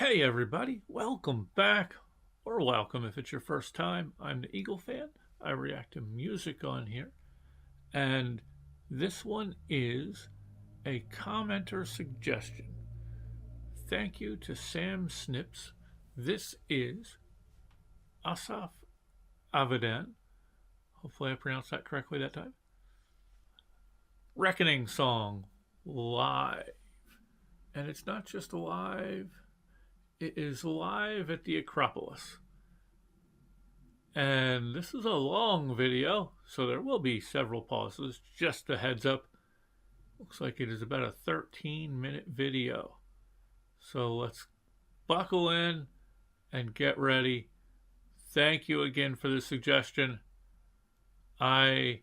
Hey everybody, welcome back, or welcome if it's your first time. I'm the EagleFan. I react to music on here, and this one is a commenter suggestion. Thank you to SamSnips. This is Asaf Avidan. Hopefully I pronounced that correctly that time. Reckoning song, live. And it's not just live, it is live at the Acropolis. And this is a long video, so there will be several pauses. Just a heads up. Looks like it is about a 13-minute video. So let's buckle in and get ready. Thank you again for the suggestion. I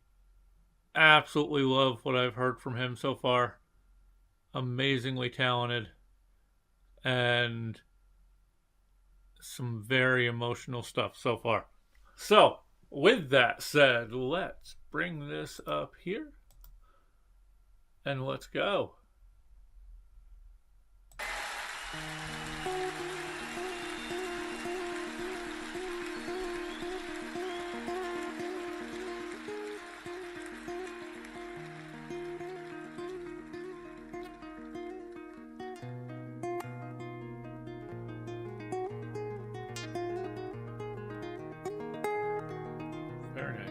absolutely love what I've heard from him so far. Amazingly talented. And some very emotional stuff so far. So, with that said, let's bring this up here and let's go. Very nice.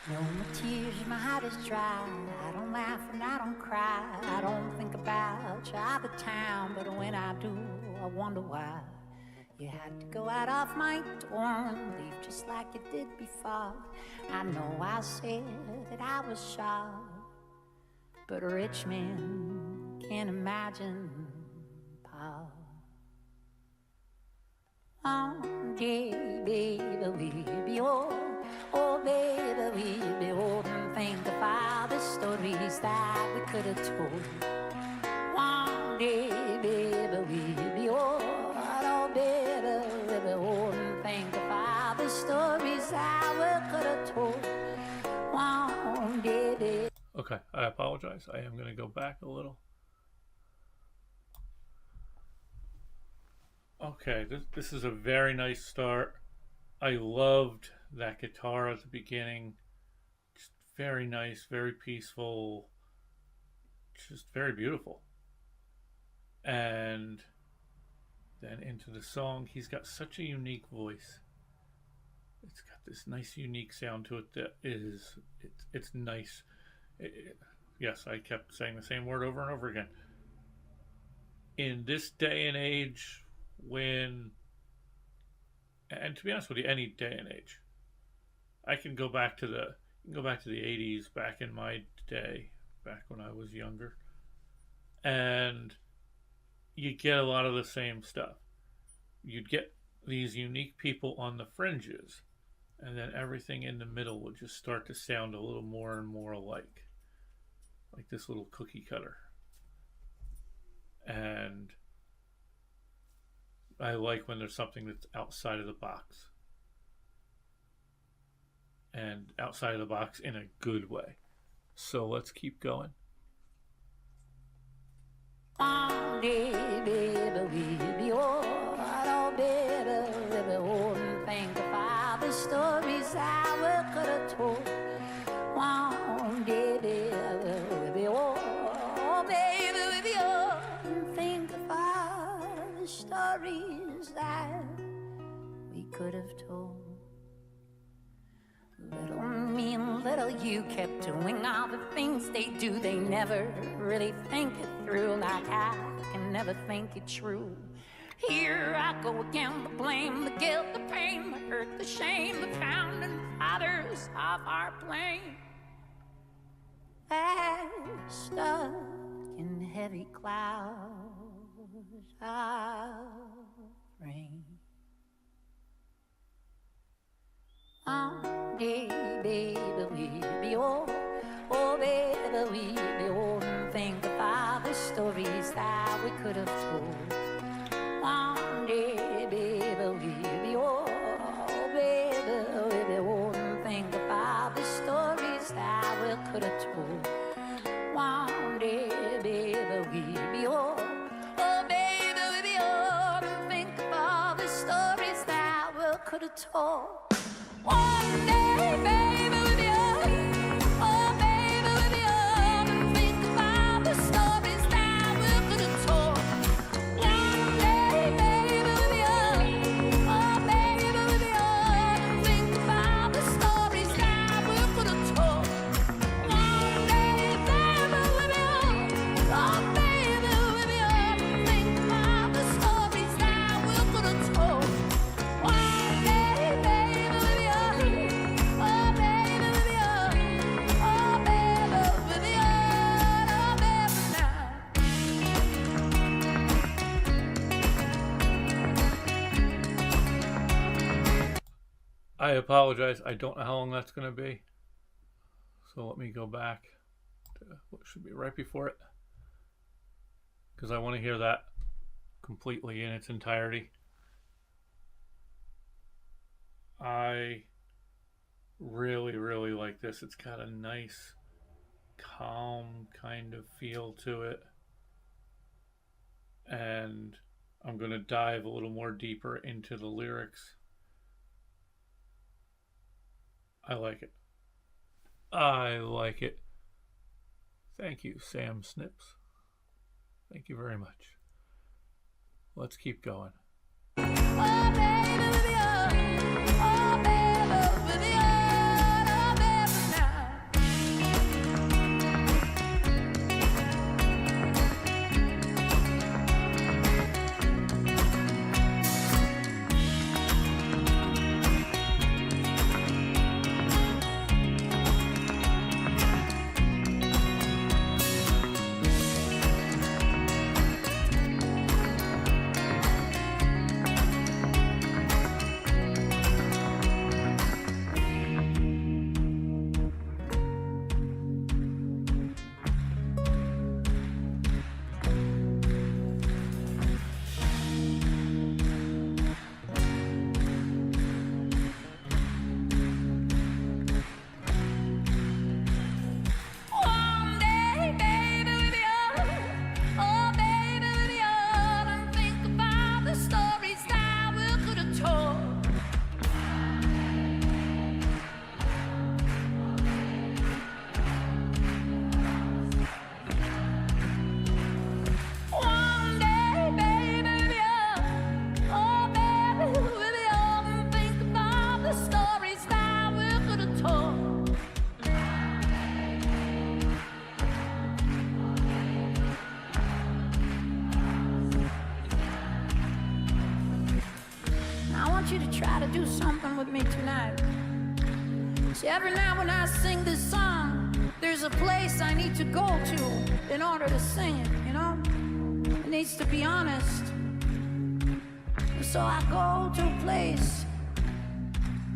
No more tears, my heart is dry. I don't laugh and I don't cry. I don't think about you out of town, but when I do, I wonder why. You had to go out of my door and leave just like you did before. I know I said that I was shy, but a rich man can't imagine power. One day, baby, we'll be old. Oh, baby, we'll be old and think of all the stories that we could have told. One day, baby, we'll be old. Oh, baby, we'll be old and think of all the stories that we could have told. One day, baby. Okay, I apologize. I am going to go back a little. Okay, this is a very nice start. I loved that guitar at the beginning. Just very nice, very peaceful, just very beautiful. And then into the song, he's got such a unique voice. It's got this nice, unique sound to it that is, it's nice. Yes, I kept saying the same word over and over again. In this day and age, when, and to be honest with you, any day and age, I can go back to the 80s, back in my day, back when I was younger, and you get a lot of the same stuff. You'd get these unique people on the fringes, and then everything in the middle would just start to sound a little more and more alike this little cookie cutter. And I like when there's something that's outside of the box. And outside of the box in a good way. So let's keep going. One day, baby, we'll be old. Oh, baby, we'll be old and think of all the stories that we could have told. One day, baby, we'll be old. stories that we could have told. Little me and little you kept doing all the things they do. They never really think it through, like I can never think it true. Here I go again, the blame, the guilt, the pain, the hurt, the shame, the founding fathers of our plane. They're stuck in heavy clouds of rain. One day, baby, we'll be old. Oh, baby, we'll be old and think of all the stories that we could have told. One day, baby, we'll be old. Oh, baby, we'll be old and think of all the stories that we could have told. One day, baby, we'll be old. Oh, baby, we'll be old and think of all the stories that we could have told. One day, baby, we'll be old. Oh, baby, we'll be old and think about the stories that we could have told. One day, baby, we'll be old. Oh, baby, we'll be old and think about the stories that we could have told. One day, baby, we'll be old. Oh, baby, we'll be old and think about the stories that we could have told. One day, baby, we'll be old. Oh, baby, we'll be old. Oh, baby, we'll be old. Oh, baby, now. I apologize. I don't know how long that's going to be. So let me go back to what should be right before it. Because I want to hear that completely in its entirety. I really, really like this. It's got a nice, calm kind of feel to it. And I'm going to dive a little more deeper into the lyrics. I like it. I like it. Thank you, SamSnips. Thank you very much. Let's keep going. Oh, baby, we'll be old. Oh, baby, we'll be old. Oh, baby, now. One day, baby, we'll be old. Oh, baby, we'll be old and think about the stories that we could have told. One day, baby, we'll be old. Oh, baby, we'll be old and think about the stories that we could have told. I want you to try to do something with me tonight. See, every night when I sing this song, there's a place I need to go to in order to sing it, you know? It needs to be honest. So I go to a place.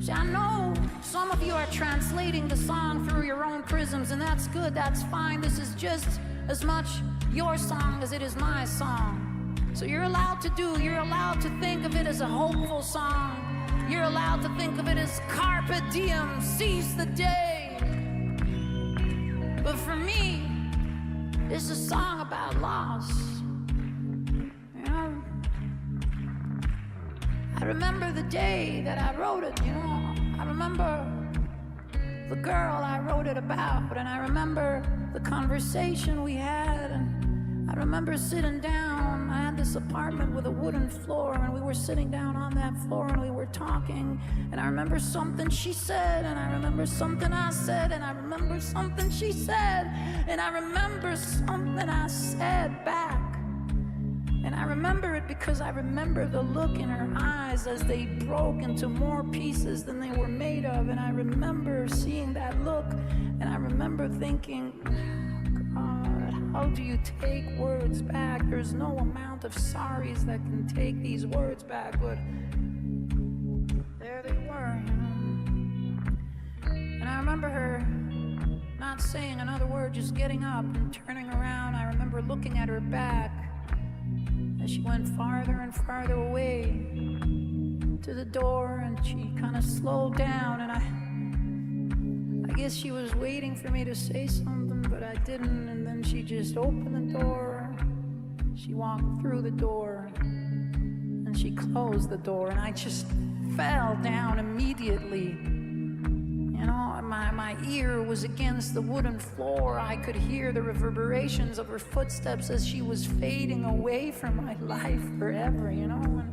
See, I know some of you are translating the song through your own prisms, and that's good, that's fine. This is just as much your song as it is my song. So you're allowed to think of it as a hopeful song. You're allowed to think of it as carpe diem, seize the day. But for me, it's a song about loss. You know? I remember the day that I wrote it, you know. I remember the girl I wrote it about, and I remember the conversation we had, and I remember sitting down. I had this apartment with a wooden floor, and we were sitting down on that floor and we were talking, and I remember something she said, and I remember something I said, and I remember something she said, and I remember something I said back. And I remember it because I remember the look in her eyes as they broke into more pieces than they were made of. And I remember seeing that look, and I remember thinking, God, how do you take words back? There's no amount of sorries that can take these words back, but there they were, you know. And I remember her not saying another word, just getting up and turning around. I remember looking at her back as she went farther and farther away to the door, and she kind of slowed down, and I guess she was waiting for me to say something, but I didn't. And then she just opened the door, she walked through the door, and she closed the door, and I just fell down immediately. You know, my ear was against the wooden floor. I could hear the reverberations of her footsteps as she was fading away from my life forever, you know. And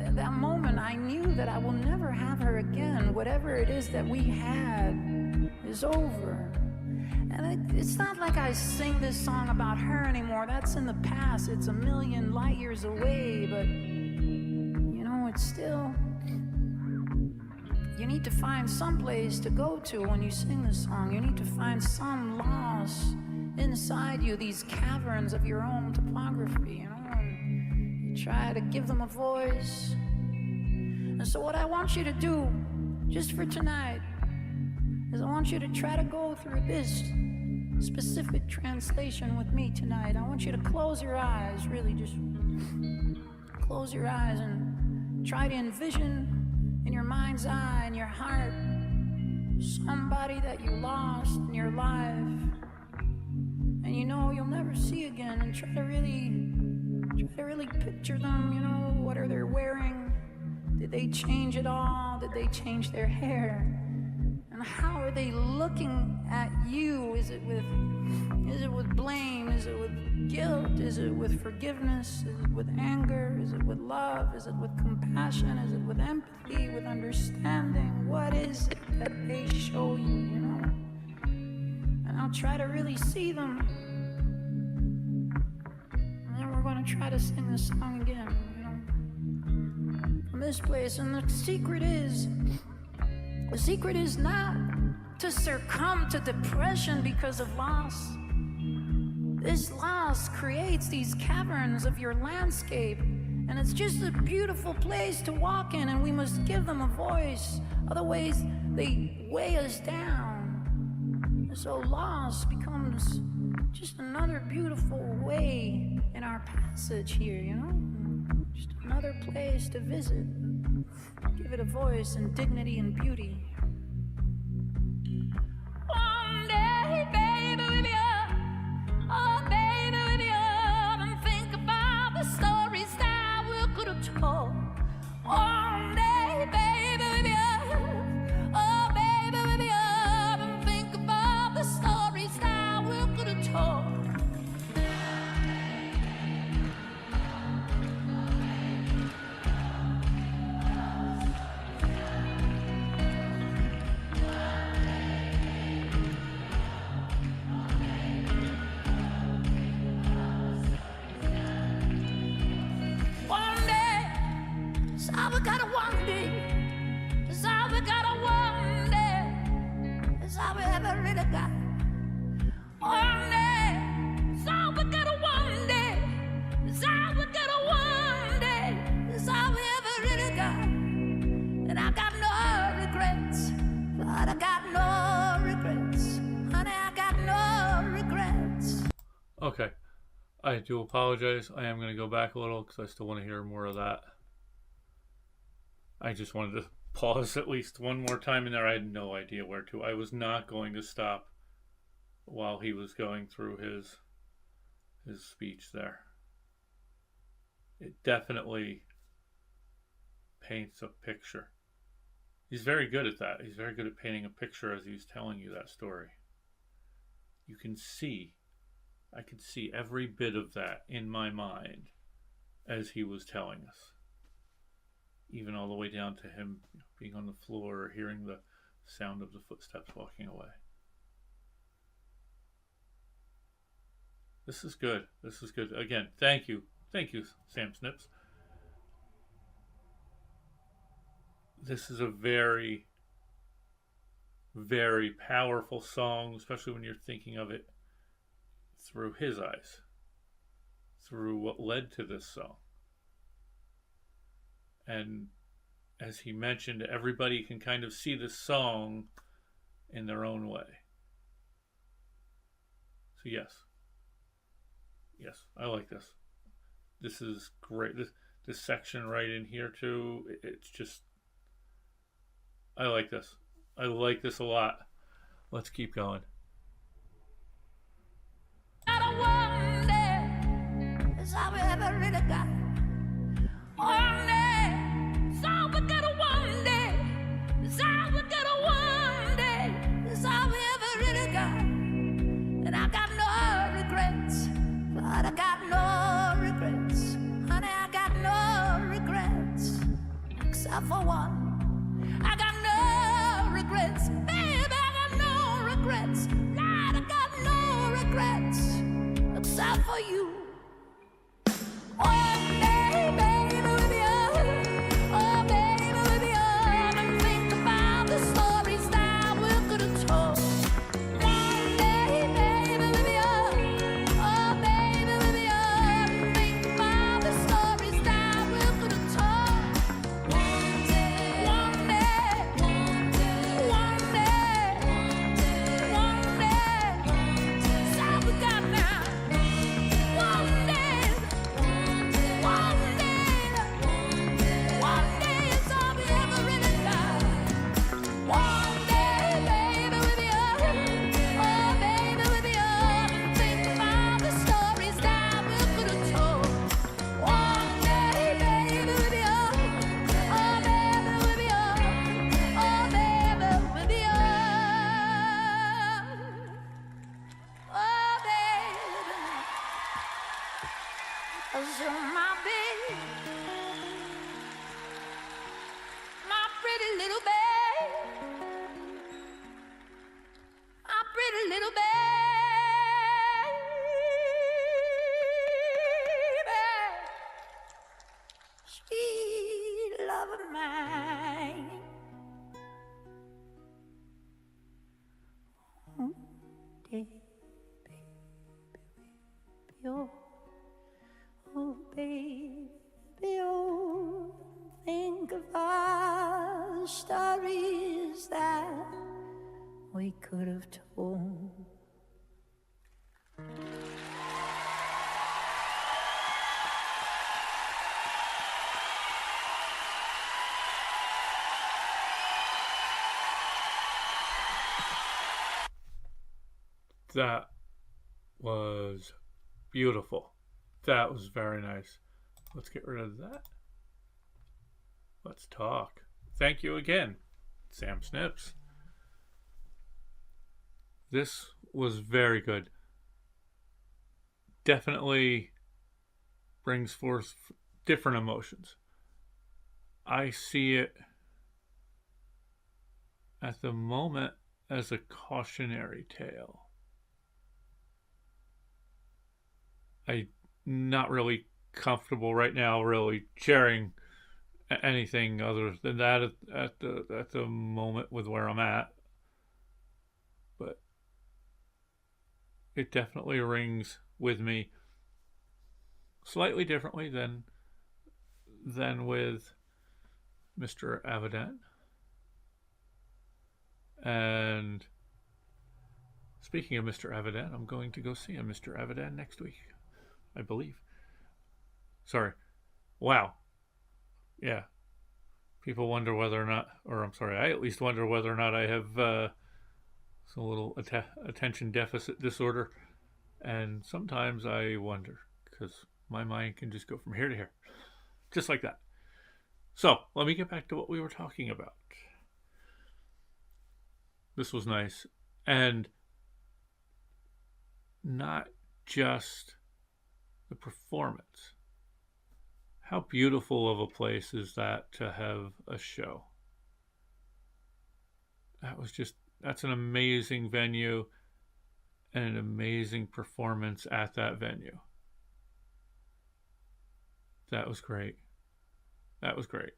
at that moment, I knew that I will never have her again. Whatever it is that we had is over. And it's not like I sing this song about her anymore. That's in the past. It's a million light years away, but, you know, it's still... You need to find some place to go to when you sing this song. You need to find some loss inside you, these caverns of your own topography, you know, and you try to give them a voice. And so what I want you to do, just for tonight, is I want you to try to go through this specific translation with me tonight. I want you to close your eyes, really just close your eyes and try to envision in your mind's eye, in your heart, somebody that you lost in your life and you know you'll never see again, and try to really picture them. You know, what are they wearing? Did they change at all? Did they change their hair? And how are they looking at you? Is it with blame? Is it with guilt? Is it with forgiveness? Is it with anger? Is it with love? Is it with compassion? Is it with empathy, with understanding? What is it that they show you, you know? And I'll try to really see them. And then we're going to try to sing this song again, you know, from this place. And the secret is not to succumb to depression because of loss. This loss creates these caverns of your landscape, and it's just a beautiful place to walk in, and we must give them a voice. Otherwise, they weigh us down. And so loss becomes just another beautiful way in our passage here, you know? Just another place to visit. Give it a voice and dignity and beauty. One day, baby, we'll be up. Oh, baby, we'll be up and think about the stories that we could have told. One day, baby, we'll be up. Oh, baby, we'll be up and think about the stories that we could have told. Okay, I do apologize. I am going to go back a little because I still want to hear more of that. I just wanted to pause at least one more time in there. I had no idea where to. I was not going to stop while he was going through his speech there. It definitely paints a picture. He's very good at that. He's very good at painting a picture as he's telling you that story. You can see I could see every bit of that in my mind as he was telling us. Even all the way down to him being on the floor or hearing the sound of the footsteps walking away. This is good. This is good. Again, thank you. Thank you, SamSnips. This is a very, very powerful song, especially when you're thinking of it through his eyes, through what led to this song. And as he mentioned, everybody can kind of see this song in their own way. So yes, I like this. This is great. This section right in here too. It's just, I like this. I like this a lot. Let's keep going. I don't wonder, is I ever really got wonder, so we gotta wonder, is I we gotta wonder, is I ever really got, and I got no regrets, but I got no regrets, honey, I got no regrets, except for one. I got no regrets, baby, I got no regrets, Lord, I got no regrets, except for you. One day, baby, we'll be young. Oh, baby, we'll be young. And think about the stories that we could have told. One day, baby, we'll be young. Oh, baby, we'll be young. And think about the stories that we could have told. One day, one day, one day, one day, one day. That's all we got now. One day. So my baby, my pretty little baby, my pretty little baby, sweet love of mine. Oh, baby, oh. Oh, baby, oh, think of our stories that we could have told. That was beautiful. That was very nice. Let's get rid of that. Let's talk. Thank you again, SamSnips. This was very good. Definitely brings forth different emotions. I see it at the moment as a cautionary tale. I'm not really comfortable right now really sharing anything other than that at the moment with where I'm at, but it definitely rings with me slightly differently than with Mr. Avidan. And speaking of Mr. Avidan, I'm going to go see him, Mr. Avidan, next week, I believe. Sorry. Wow. Yeah. People wonder whether or not, or I'm sorry, I at least wonder whether or not I have some little attention deficit disorder. And sometimes I wonder, because my mind can just go from here to here. Just like that. So, let me get back to what we were talking about. This was nice. And not just the performance. How beautiful of a place is that to have a show? That's an amazing venue and an amazing performance at that venue. That was great. That was great.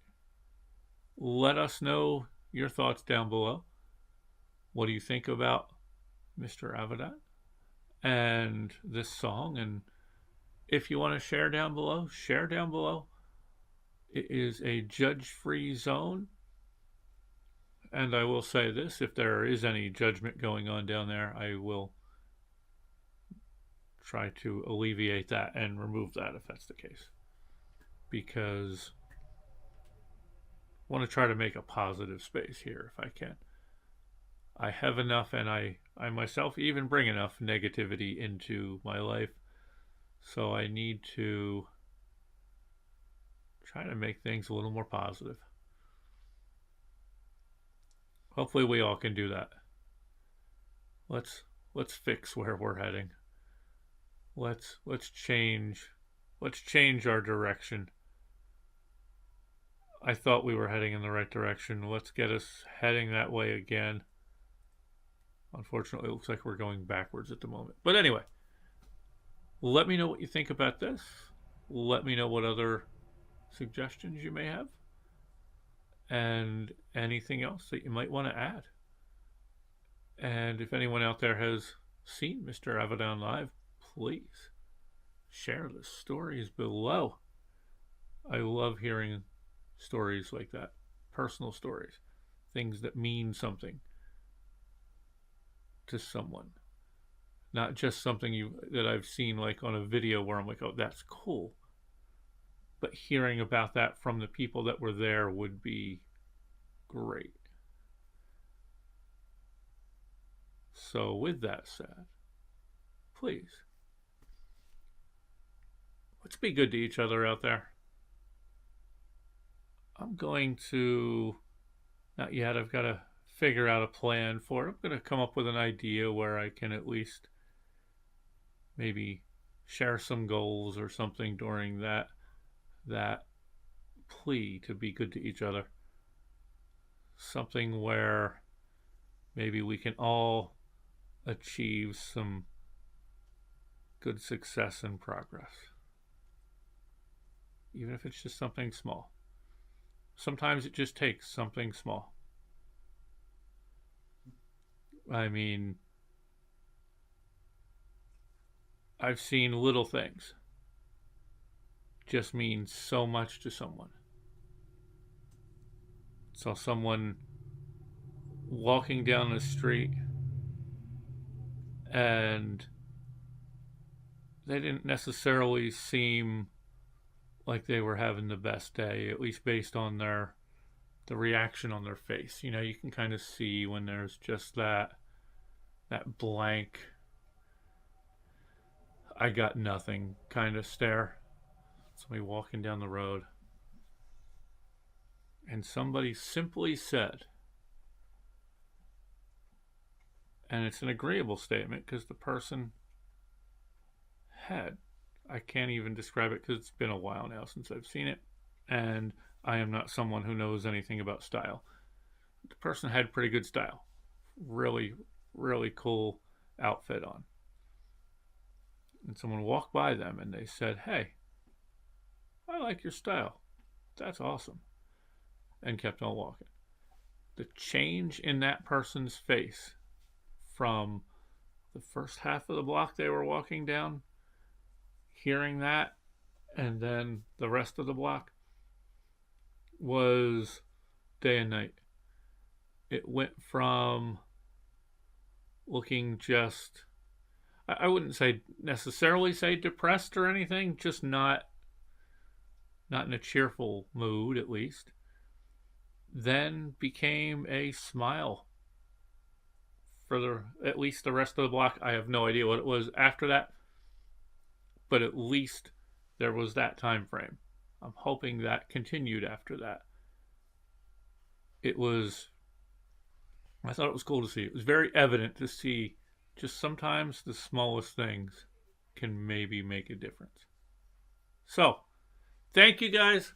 Let us know your thoughts down below. What do you think about Mr. Avidan and this song? And if you want to share down below, share down below. It is a judge-free zone. And I will say this, if there is any judgment going on down there, I will try to alleviate that and remove that if that's the case. Because I want to try to make a positive space here if I can. I have enough, and I myself even bring enough negativity into my life. So I need to try to make things a little more positive. Hopefully we all can do that. Let's fix where we're heading. Let's change our direction. I thought we were heading in the right direction. Let's get us heading that way again. Unfortunately, it looks like we're going backwards at the moment. But anyway, let me know what you think about this. Let me know what other suggestions you may have. And anything else that you might want to add. And if anyone out there has seen Mr. Avidan live, please share the stories below. I love hearing stories like that. Personal stories. Things that mean something to someone. Not just something that I've seen like on a video where I'm like, oh, that's cool. But hearing about that from the people that were there would be great. So with that said, please, let's be good to each other out there. I'm going to, not yet, I've got to figure out a plan for it. I'm going to come up with an idea where I can at least maybe share some goals or something during that plea to be good to each other. Something where maybe we can all achieve some good success and progress. Even if it's just something small. Sometimes it just takes something small. I mean, I've seen little things just mean so much to someone. Saw someone walking down the street and they didn't necessarily seem like they were having the best day, at least based on the reaction on their face. You know, you can kind of see when there's just that blank, I got nothing kind of stare. Somebody walking down the road. And somebody simply said, and it's an agreeable statement because the person had, I can't even describe it because it's been a while now since I've seen it, and I am not someone who knows anything about style. The person had pretty good style. Really, really cool outfit on. And someone walked by them and they said, "Hey, I like your style. That's awesome." And kept on walking. The change in that person's face from the first half of the block they were walking down, hearing that, and then the rest of the block was day and night. It went from looking just, I wouldn't necessarily say depressed or anything, just not in a cheerful mood at least. Then became a smile for at least the rest of the block. I have no idea what it was after that, but at least there was that time frame. I'm hoping that continued after that. I thought it was cool to see. It was very evident to see just sometimes the smallest things can maybe make a difference. So, thank you guys.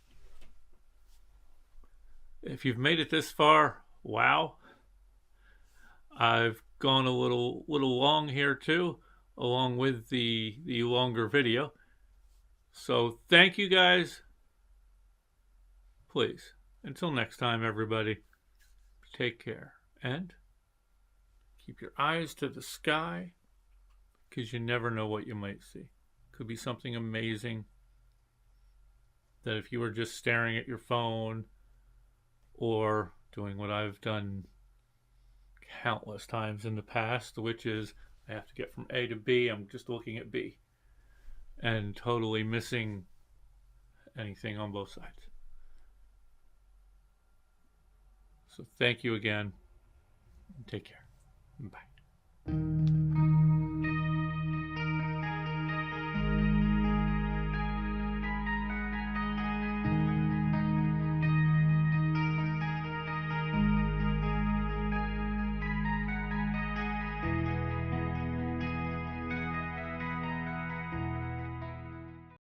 If you've made it this far, wow. I've gone a little long here too, along with the longer video. So thank you guys. Please, until next time, everybody, take care and keep your eyes to the sky, because you never know what you might see. Could be something amazing that if you were just staring at your phone or doing what I've done countless times in the past, which is I have to get from A to B, I'm just looking at B and totally missing anything on both sides. So thank you again. Take care. Bye.